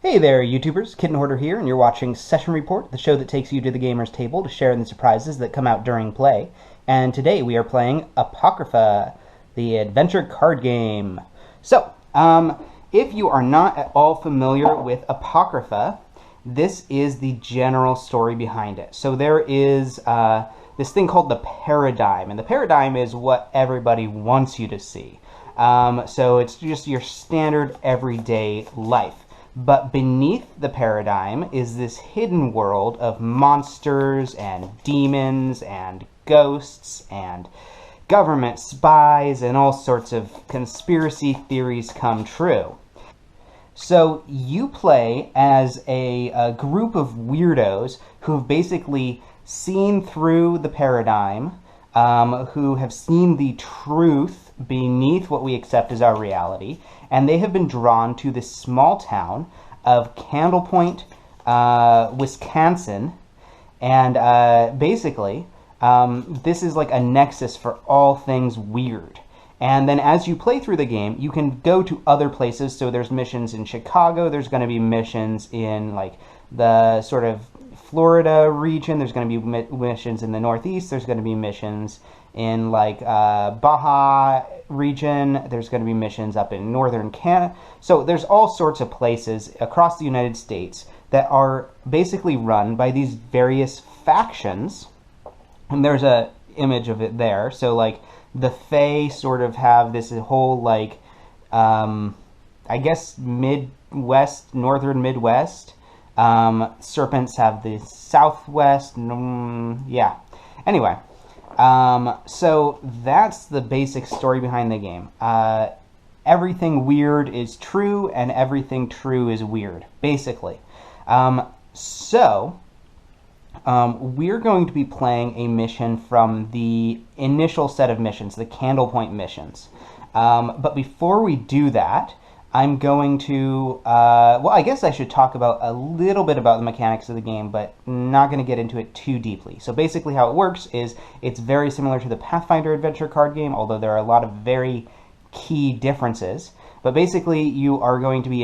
Hey there, YouTubers. Kitten Hoarder here, and you're watching Session Report, the show that takes you to the gamer's table to share in the surprises that come out during play. And today we are playing Apocrypha, the adventure card game. So, if you are not at all familiar with Apocrypha, this is the general story behind it. So there is this thing called the paradigm, and the paradigm is what everybody wants you to see. So it's just your standard everyday life. But beneath the paradigm is this hidden world of monsters and demons and ghosts and government spies and all sorts of conspiracy theories come true. So you play as a group of weirdos who have basically seen through the paradigm, who have seen the truth beneath what we accept as our reality, and they have been drawn to this small town of Candle Point, Wisconsin, and basically this is like a nexus for all things weird. And then as you play through the game, you can go to other places. So there's missions in Chicago, there's going to be missions in like the sort of Florida region, there's going to be missions in the Northeast, there's going to be missions in like Baja region, there's going to be missions up in northern Canada. So there's all sorts of places across the United States that are basically run by these various factions. And there's a image of it there. So like the Fae sort of have this whole like I guess Midwest, northern Midwest. Serpents have the Southwest. Yeah. Anyway, so that's the basic story behind the game. Everything weird is true, and everything true is weird, basically. We're going to be playing a mission from the initial set of missions, the Candle Point missions. But before we do that, I'm going to, well, I guess I should talk about a little bit about the mechanics of the game, but not going to get into it too deeply. So basically how it works is it's very similar to the Pathfinder adventure card game, although there are a lot of very key differences. But basically you are going to be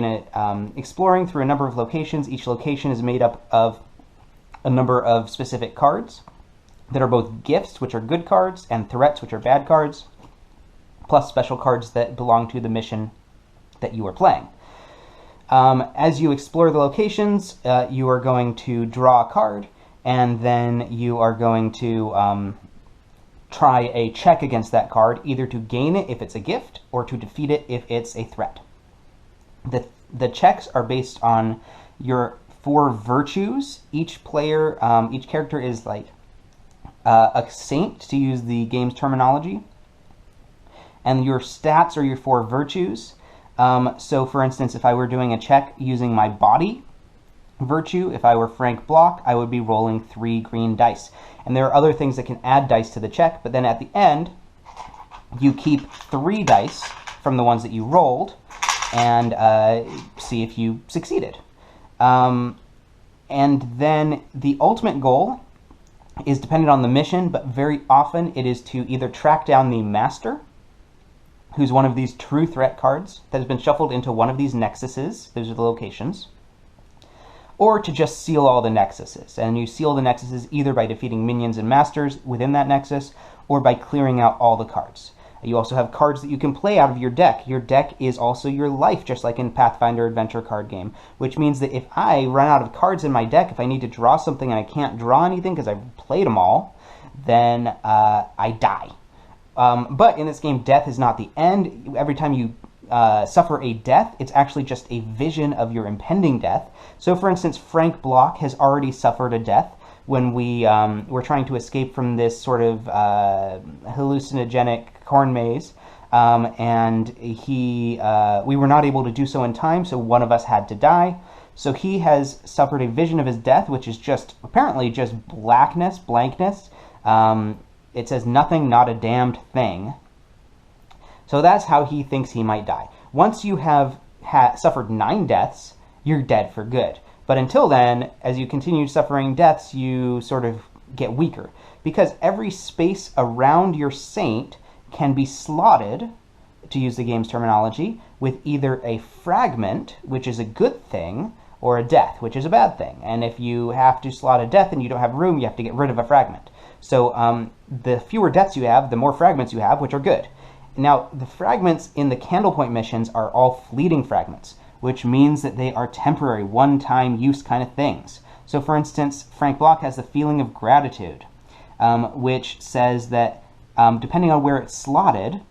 exploring through a number of locations. Each location is made up of a number of specific cards that are both gifts, which are good cards, and threats, which are bad cards, plus special cards that belong to the mission that you are playing. As you explore the locations, you are going to draw a card, and then you are going to try a check against that card, either to gain it if it's a gift, or to defeat it if it's a threat. The checks are based on your 4 virtues. Each player, each character is like a saint, to use the game's terminology, and your stats are your 4 virtues. So for instance, if I were doing a check using my body virtue, if I were Frank Block, I would be rolling 3 green dice. And there are other things that can add dice to the check, but then at the end, you keep 3 dice from the ones that you rolled and see if you succeeded. And then the ultimate goal is dependent on the mission, but very often it is to either track down the master, who's one of these true threat cards that has been shuffled into one of these nexuses, those are the locations, or to just seal all the nexuses. And you seal the nexuses either by defeating minions and masters within that nexus, or by clearing out all the cards. You also have cards that you can play out of your deck. Your deck is also your life, just like in Pathfinder adventure card game, which means that if I run out of cards in my deck, if I need to draw something and I can't draw anything because I've played them all, then I die. But in this game, death is not the end. Every time you suffer a death, it's actually just a vision of your impending death. So for instance, Frank Block has already suffered a death when we were trying to escape from this sort of hallucinogenic corn maze, and we were not able to do so in time, so one of us had to die. So he has suffered a vision of his death, which is just apparently just blankness. It says nothing, not a damned thing. So that's how he thinks he might die. Once you have suffered 9 deaths, you're dead for good. But until then, as you continue suffering deaths, you sort of get weaker. Because every space around your saint can be slotted, to use the game's terminology, with either a fragment, which is a good thing, or a death, which is a bad thing. And if you have to slot a death and you don't have room, you have to get rid of a fragment. So the fewer deaths you have, the more fragments you have, which are good. Now, the fragments in the candle point missions are all fleeting fragments, which means that they are temporary, one-time use kind of things. So for instance, Frank Block has the feeling of gratitude, which says that depending on where it's slotted,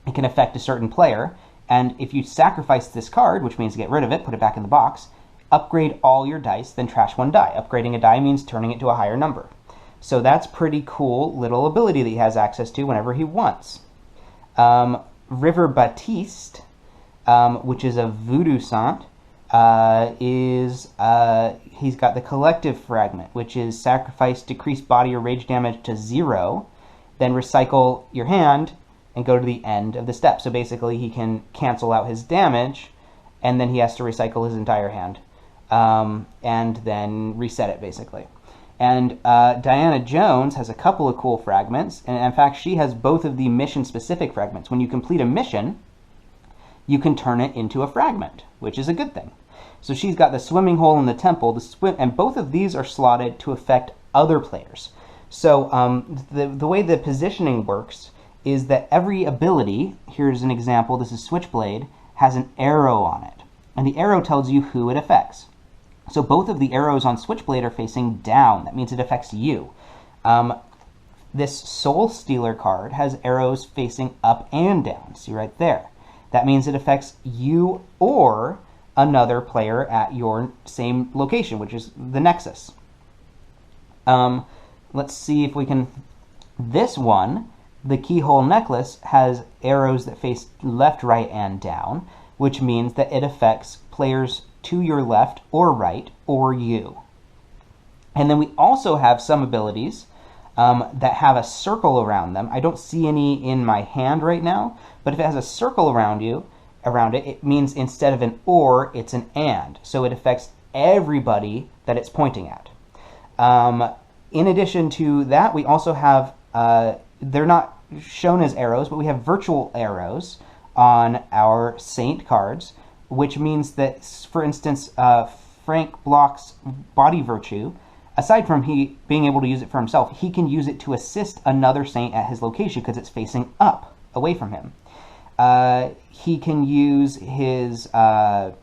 it can affect a certain player. And if you sacrifice this card, which means get rid of it, put it back in the box, upgrade all your dice, then trash one die. Upgrading a die means turning it to a higher number. So that's pretty cool little ability that he has access to whenever he wants. River Batiste, which is a voodoo sant, he's got the collective fragment, which is sacrifice, decrease body or rage damage to 0, then recycle your hand and go to the end of the step. So basically he can cancel out his damage, and then he has to recycle his entire hand, and then reset it basically. And Diana Jones has a couple of cool fragments, and in fact she has both of the mission-specific fragments. When you complete a mission, you can turn it into a fragment, which is a good thing. So she's got the swimming hole in the temple, and both of these are slotted to affect other players. So the way the positioning works is that every ability, here's an example, this is Switchblade, has an arrow on it, and the arrow tells you who it affects. So both of the arrows on Switchblade are facing down. That means it affects you. This Soul Stealer card has arrows facing up and down. See right there. That means it affects you or another player at your same location, which is the Nexus. Let's see if we can... This one, the Keyhole Necklace, has arrows that face left, right, and down, which means that it affects players to your left or right, or you. And then we also have some abilities that have a circle around them. I don't see any in my hand right now, but if it has a circle around it, it means instead of an or, it's an and. So it affects everybody that it's pointing at. In addition to that, we also have, they're not shown as arrows, but we have virtual arrows on our Saint cards, which means that, for instance, Frank Block's Body Virtue, aside from he being able to use it for himself, he can use it to assist another Saint at his location because it's facing up, away from him. He can use his Mind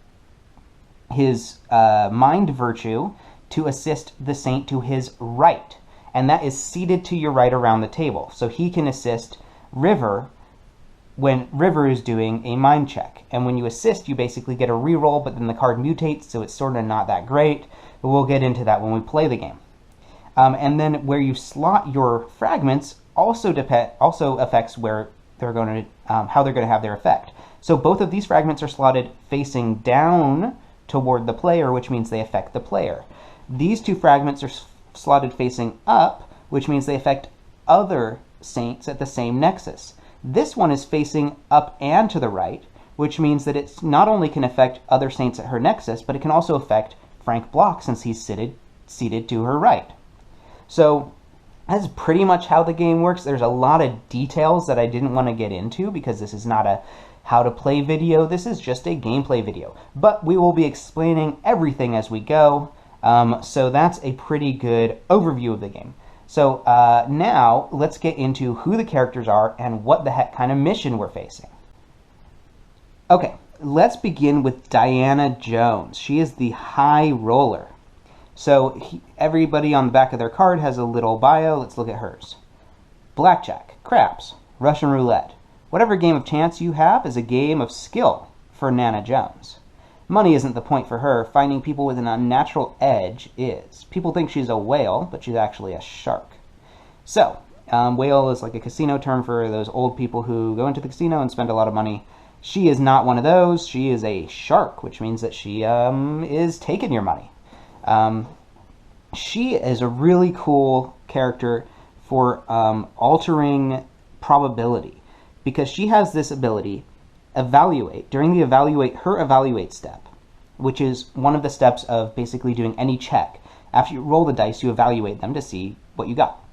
Virtue to assist the Saint to his right, and that is seated to your right around the table. So he can assist River when River is doing a mind check. And when you assist, you basically get a reroll, but then the card mutates, so it's sort of not that great. But we'll get into that when we play the game. And then where you slot your fragments also affects where they're going to, how they're going to have their effect. So both of these fragments are slotted facing down toward the player, which means they affect the player. These two fragments are slotted facing up, which means they affect other Saints at the same Nexus. This one is facing up and to the right, which means that it not only can affect other Saints at her Nexus, but it can also affect Frank Block since he's seated to her right. So that's pretty much how the game works. There's a lot of details that I didn't want to get into because this is not a how to play video. This is just a gameplay video. But we will be explaining everything as we go. So that's a pretty good overview of the game. So now let's get into who the characters are and what the heck kind of mission we're facing. Okay, let's begin with Diana Jones. She is the High Roller. So everybody on the back of their card has a little bio. Let's look at hers. Blackjack, craps, Russian roulette. Whatever game of chance you have is a game of skill for Nana Jones. Money isn't the point for her. Finding people with an unnatural edge is. People think she's a whale, but she's actually a shark. So, whale is like a casino term for those old people who go into the casino and spend a lot of money. She is not one of those. She is a shark, which means that she is taking your money. She is a really cool character for altering probability because she has this ability, evaluate, during the evaluate step, which is one of the steps of basically doing any check. After you roll the dice, you evaluate them to see what you got.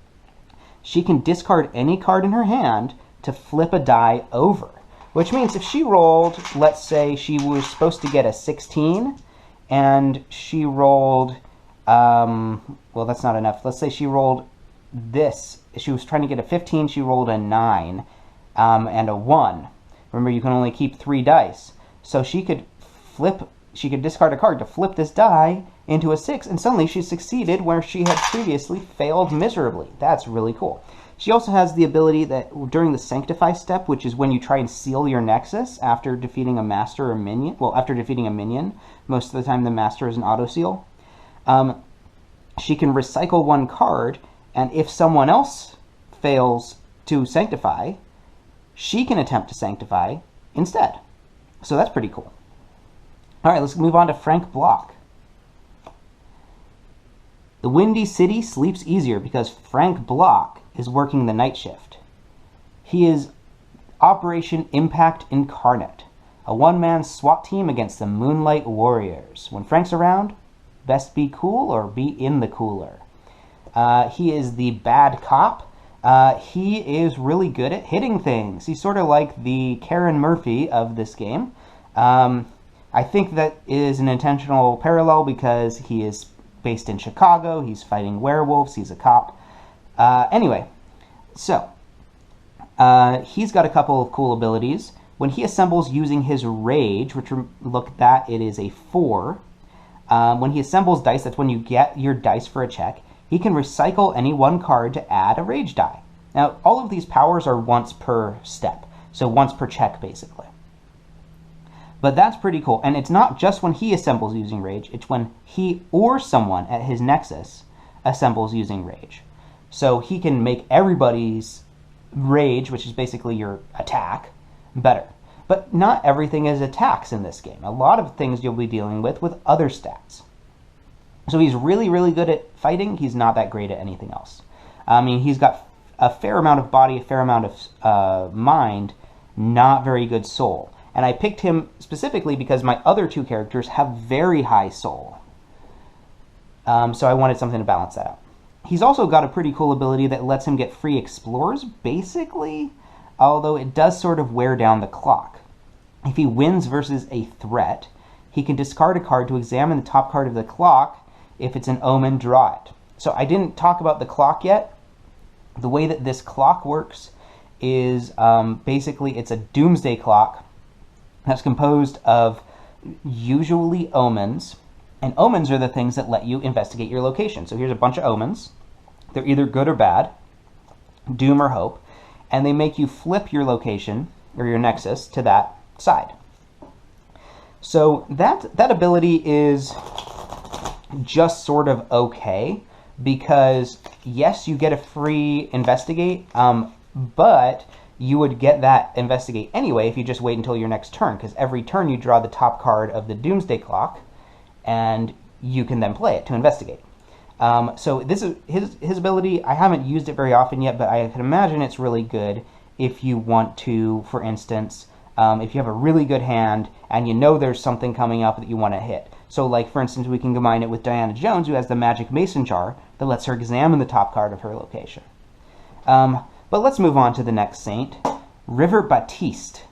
She can discard any card in her hand to flip a die over, which means if she rolled, let's say she was supposed to get a 16, and she rolled, well, that's not enough. Let's say she rolled this. She was trying to get a 15, she rolled a 9 and a 1. Remember, you can only keep 3 dice. So she could discard a card to flip this die into a 6, and suddenly she succeeded where she had previously failed miserably. That's really cool. She also has the ability that during the Sanctify step, which is when you try and seal your Nexus after defeating a Master or Minion, well, after defeating a Minion, most of the time the Master is an auto-seal, she can recycle 1 card, and if someone else fails to Sanctify, she can attempt to Sanctify instead. So that's pretty cool. All right, let's move on to Frank Block. The Windy City sleeps easier because Frank Block is working the night shift. He is Operation Impact Incarnate, a one-man SWAT team against the Moonlight Warriors. When Frank's around, best be cool or be in the cooler. He is the bad cop. He is really good at hitting things. He's sort of like the Karen Murphy of this game. I think that is an intentional parallel because he is based in Chicago. He's fighting werewolves. He's a cop. Anyway, so he's got a couple of cool abilities. When he assembles using his rage, which look at that, it is a 4. When he assembles dice, that's when you get your dice for a check. He can recycle any 1 card to add a rage die. Now, all of these powers are once per step, so once per check, basically. But that's pretty cool, and it's not just when he assembles using rage, it's when he or someone at his Nexus assembles using rage. So he can make everybody's rage, which is basically your attack, better. But not everything is attacks in this game. A lot of things you'll be dealing with other stats. So he's really, really good at fighting. He's not that great at anything else. I mean, he's got a fair amount of body, a fair amount of mind, not very good soul. And I picked him specifically because my other 2 characters have very high soul. So I wanted something to balance that out. He's also got a pretty cool ability that lets him get free explores, basically, although it does sort of wear down the clock. If he wins versus a threat, he can discard a card to examine the top card of the clock. If it's an omen, draw it. So I didn't talk about the clock yet. The way that this clock works is basically it's a doomsday clock that's composed of usually omens, and omens are the things that let you investigate your location. So here's a bunch of omens. They're either good or bad, doom or hope, and they make you flip your location or your Nexus to that side. So that ability is just sort of okay because yes, you get a free investigate, but you would get that investigate anyway if you just wait until your next turn, because every turn you draw the top card of the doomsday clock and you can then play it to investigate. So this is his ability. I haven't used it very often yet, but I can imagine it's really good if you want to, for instance, if you have a really good hand and you know there's something coming up that you want to hit. So like, for instance, we can combine it with Diana Jones, who has the magic mason jar that lets her examine the top card of her location. But let's move on to the next saint, River Batiste.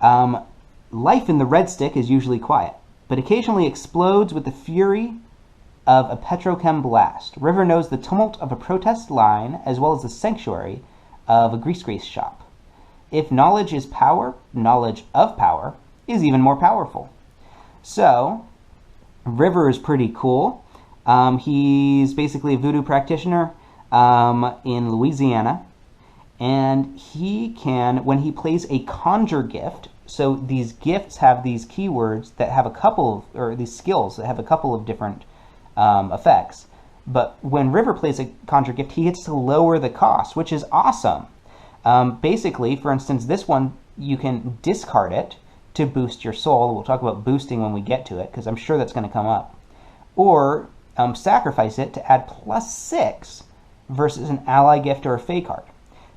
Life in the Red Stick is usually quiet, but occasionally explodes with the fury of a petrochem blast. River knows the tumult of a protest line as well as the sanctuary of a grease shop. If knowledge is power, knowledge of power is even more powerful. So, River is pretty cool. He's basically a voodoo practitioner in Louisiana. And he can, when he plays a conjure gift, so these gifts have these keywords that have a couple of, or these skills that have a couple of different effects. But when River plays a conjure gift, he gets to lower the cost, which is awesome. Basically, for instance, this one, you can discard it to boost your soul. We'll talk about boosting when we get to it, because I'm sure that's going to come up. Or sacrifice it to add +6 versus an ally gift or a fey card.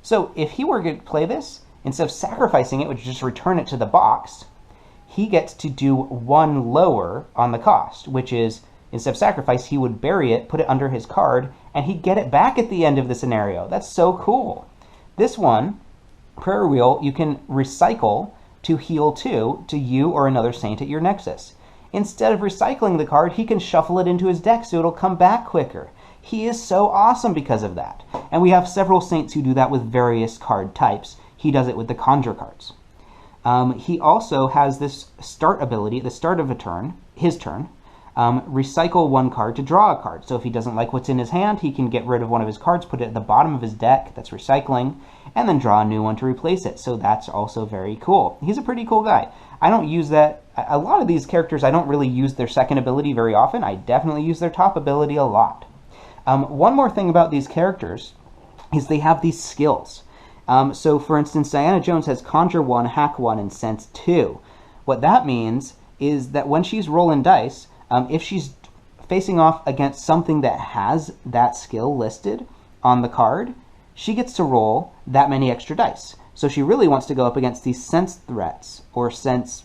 So if he were to play this, instead of sacrificing it, which is just return it to the box, he gets to do 1 lower on the cost, which is, instead of sacrifice, he would bury it, put it under his card, and he'd get it back at the end of the scenario. That's so cool. This one, Prayer Wheel, you can recycle to heal 2 to you or another saint at your Nexus. instead of recycling the card, he can shuffle it into his deck so it'll come back quicker. He is so awesome because of that. And we have several saints who do that with various card types. He does it with the conjure cards. He also has this start ability at the start of a turn, his turn, recycle one card to draw a card. So if he doesn't like what's in his hand, he can get rid of one of his cards, put it at the bottom of his deck, that's recycling, and then draw a new one to replace it. So that's also very cool. He's a pretty cool guy. I don't use that. A lot of these characters, I don't really use their second ability very often. I definitely use their top ability a lot. One more thing about these characters is they have these skills. So for instance, Diana Jones has Conjure 1, Hack 1, and Sense 2. What that means is that when she's rolling dice, if she's facing off against something that has that skill listed on the card, she gets to roll that many extra dice. So she really wants to go up against these sense threats or sense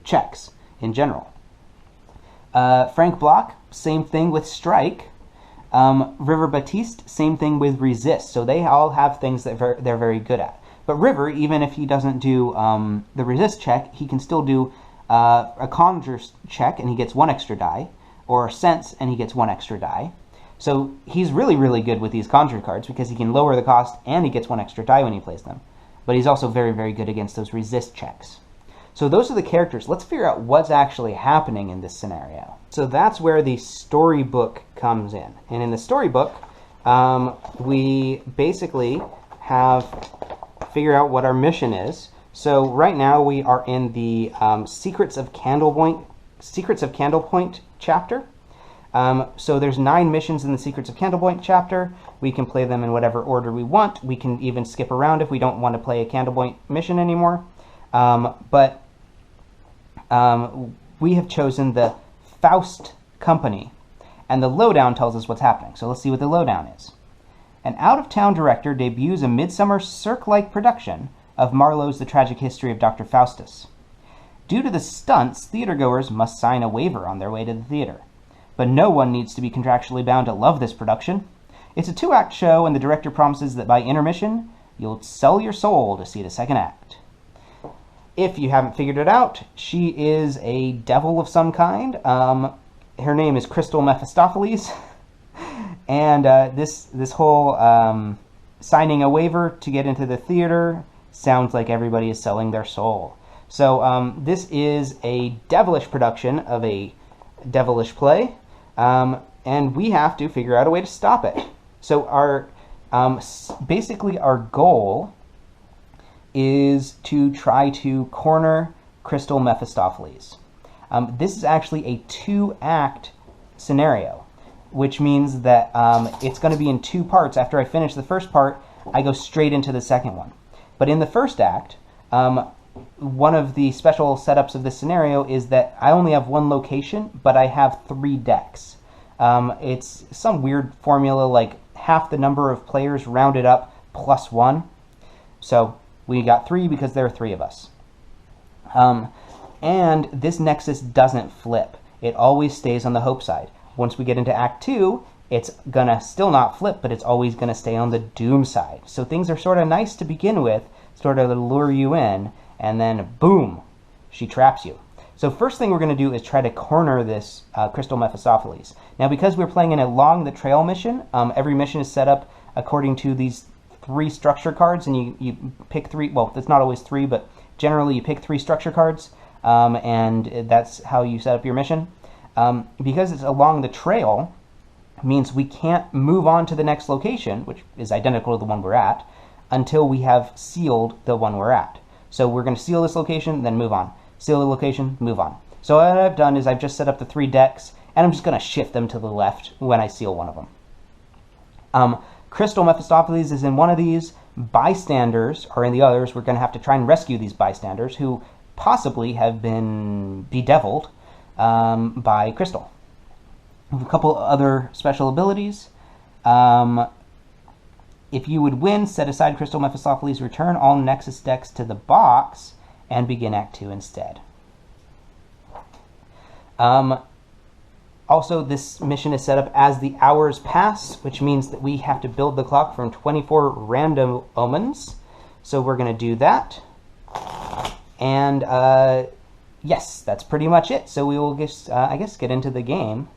checks in general. Frank Block, same thing with Strike. River Batiste, same thing with Resist. So they all have things that they're very good at. But River, even if he doesn't do the Resist check, he can still do a Conjure check and he gets 1 extra die, or Sense and he gets 1 extra die. So he's really, really good with these Conjure cards because he can lower the cost and he gets 1 extra die when he plays them. But he's also very, very good against those Resist checks. So those are the characters. Let's figure out what's actually happening in this scenario. So that's where the storybook comes in. And in the storybook, we basically have figure out what our mission is. So right now we are in the Secrets of Candlepoint chapter. So there's 9 missions in the Secrets of Candlepoint chapter. We can play them in whatever order we want. We can even skip around if we don't want to play a Candlepoint mission anymore. But we have chosen the Faust Company, and the lowdown tells us what's happening. So let's see what the lowdown is. An out-of-town director debuts a midsummer Cirque-like production of Marlowe's The Tragic History of Dr. Faustus. Due to the stunts, theatergoers must sign a waiver on their way to the theater. But no one needs to be contractually bound to love this production. It's a 2-act show, and the director promises that by intermission, you'll sell your soul to see the second act. If you haven't figured it out, she is a devil of some kind. Her name is Crystal Mephistopheles. And this whole signing a waiver to get into the theater sounds like everybody is selling their soul. So this is a devilish production of a devilish play, and we have to figure out a way to stop it. So our basically our goal is to try to corner Crystal Mephistopheles. This is actually a 2-act scenario, which means that it's going to be in 2 parts. After I finish the first part, I go straight into the second one. But in the first act, one of the special setups of this scenario is that I only have 1 location, but I have 3 decks. It's some weird formula like half the number of players rounded up plus 1. So we got 3 because there are 3 of us. And this nexus doesn't flip. It always stays on the hope side. Once we get into Act 2, it's gonna still not flip, but it's always gonna stay on the doom side. So things are sort of nice to begin with, sort of lure you in, and then boom, she traps you. So first thing we're gonna do is try to corner this Crystal Mephistopheles. Now because we're playing in a Along the Trail mission, every mission is set up according to these 3 structure cards, and you pick 3, well, it's not always 3, but generally you pick 3 structure cards, and that's how you set up your mission. Because it's along the trail, means we can't move on to the next location, which is identical to the one we're at, until we have sealed the one we're at. So we're going to seal this location, then move on. Seal the location, move on. So what I've done is I've just set up the 3 decks, and I'm just going to shift them to the left when I seal one of them. Crystal Mephistopheles is in one of these. Bystanders are in the others. We're going to have to try and rescue these bystanders who possibly have been bedeviled by Crystal. We have a couple other special abilities. If you would win, set aside Crystal Mephistopheles, return all Nexus decks to the box, and begin Act 2 instead. Also, this mission is set up as the hours pass, which means that we have to build the clock from 24 random omens. So we're going to do that. And Yes, that's pretty much it. So we will just, I guess, get into the game.